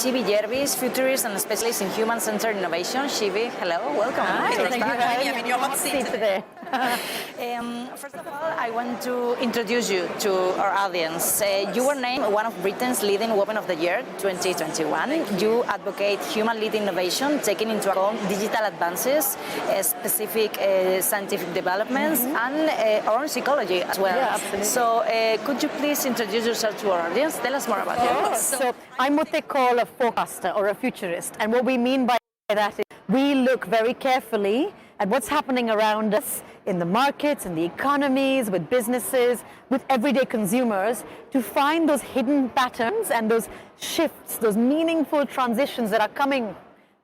Shivy Jervis, futurist and specialist in human-centered innovation. Shivy, hello, welcome. Hi, thank you for having me in your hot seat today. First of all, I want to introduce you to our audience. You were named one of Britain's leading women of the year 2021. You advocate human-led innovation, taking into account digital advances, specific scientific developments, and our own psychology as well. Yeah, absolutely. So, could you please introduce yourself to our audience? Tell us more about you. So I'm what they call a forecaster or a futurist, and what we mean by that is we look very carefully at what's happening around us in the markets, in the economies, with businesses, with everyday consumers, to find those hidden patterns and those shifts, those meaningful transitions that are coming,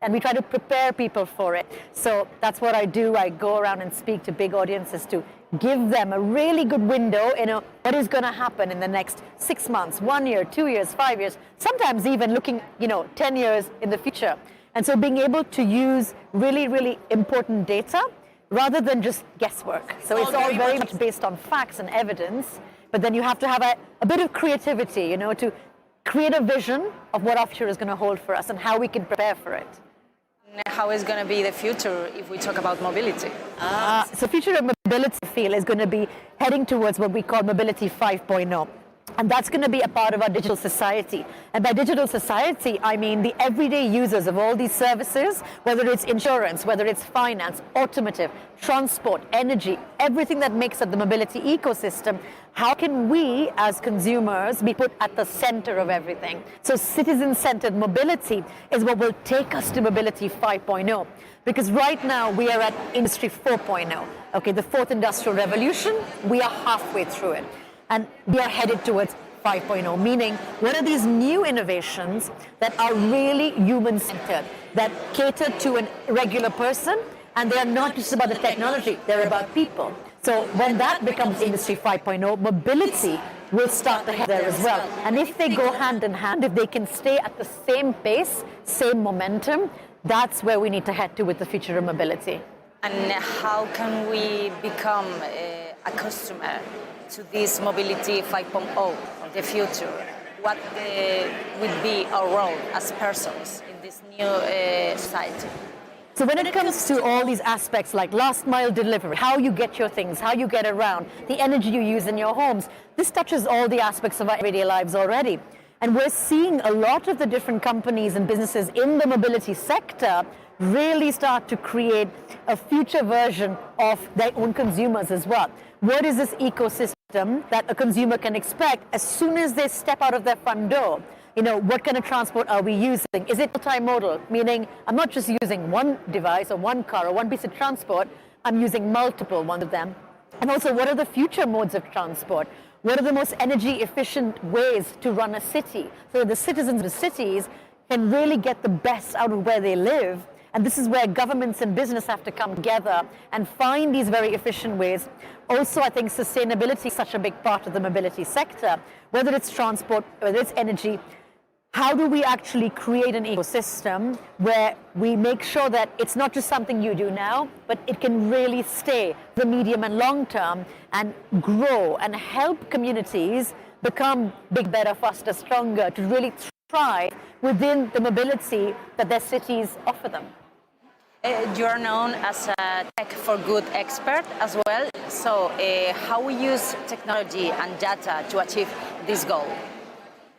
and we try to prepare people for it. So that's what I do. I go around and speak to big audiences to give them a really good window in what is going to happen in the next 6 months, 1 year, 2 years, 5 years, sometimes even looking, 10 years in the future. And so being able to use really, really important data rather than just guesswork. So it's all very much based on facts and evidence, but then you have to have a bit of creativity, to create a vision of what our future is going to hold for us and how we can prepare for it. How is going to be the future if we talk about mobility? So future of mobility field is going to be heading towards what we call mobility 5.0. And that's going to be a part of our digital society. And by digital society, I mean the everyday users of all these services, whether it's insurance, whether it's finance, automotive, transport, energy, everything that makes up the mobility ecosystem. How can we as consumers be put at the center of everything? So citizen-centered mobility is what will take us to mobility 5.0. Because right now we are at Industry 4.0. Okay, the fourth industrial revolution, we are halfway through it. And we are headed towards 5.0, meaning what are these new innovations that are really human-centered, that cater to a regular person, and they are not just about the technology, they're about people. So when that becomes Industry 5.0, mobility will start to head there as well. And if they go hand in hand, if they can stay at the same pace, same momentum, that's where we need to head to with the future of mobility. And how can we become a customer to this mobility 5.0 of the future? What would be our role as persons in this new society? So when it comes to all these aspects like last mile delivery, how you get your things, how you get around, the energy you use in your homes, this touches all the aspects of our everyday lives already. And we're seeing a lot of the different companies and businesses in the mobility sector really start to create a future version of their own consumers as well. What is this ecosystem that a consumer can expect as soon as they step out of their front door? What kind of transport are we using? Is it multimodal? Meaning I'm not just using one device or one car or one piece of transport, I'm using multiple ones of them. And also, what are the future modes of transport? What are the most energy efficient ways to run a city? So that the citizens of cities can really get the best out of where they live. And this is where governments and business have to come together and find these very efficient ways. Also, I think sustainability is such a big part of the mobility sector, whether it's transport, whether it's energy. How do we actually create an ecosystem where we make sure that it's not just something you do now, but it can really stay the medium and long term and grow and help communities become big, better, faster, stronger, to really thrive within the mobility that their cities offer them. You are known as a tech for good expert as well. So how we use technology and data to achieve this goal?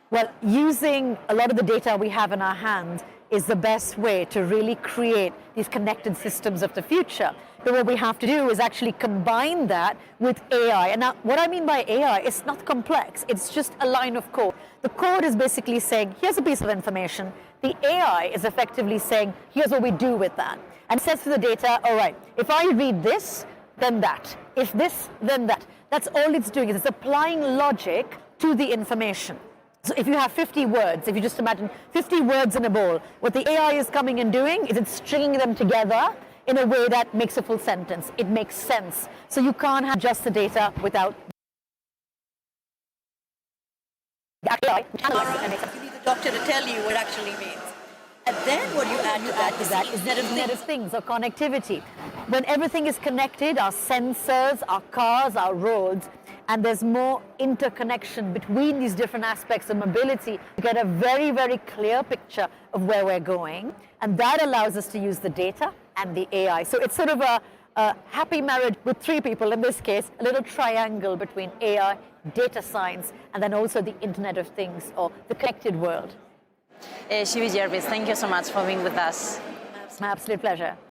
Well, using a lot of the data we have in our hands is the best way to really create these connected systems of the future. But what we have to do is actually combine that with AI. And now, what I mean by AI is not complex. It's just a line of code. The code is basically saying, here's a piece of information. The AI is effectively saying, here's what we do with that. And it says to the data, all right, if I read this, then that. If this, then that. That's all it's doing, is it's applying logic to the information. So if you have 50 words, if you just imagine 50 words in a bowl, what the AI is coming and doing is it's stringing them together in a way that makes a full sentence. It makes sense. So you can't have just the data without the AI. You need the doctor to tell you what it actually means. And then what you add to that is Internet of Things or connectivity. When everything is connected, our sensors, our cars, our roads, and there's more interconnection between these different aspects of mobility to get a very, very clear picture of where we're going. And that allows us to use the data and the AI. So it's sort of a happy marriage with three people, in this case, a little triangle between AI, data science, and then also the Internet of Things, or the connected world. Shivy Jervis, thank you so much for being with us. My absolute pleasure.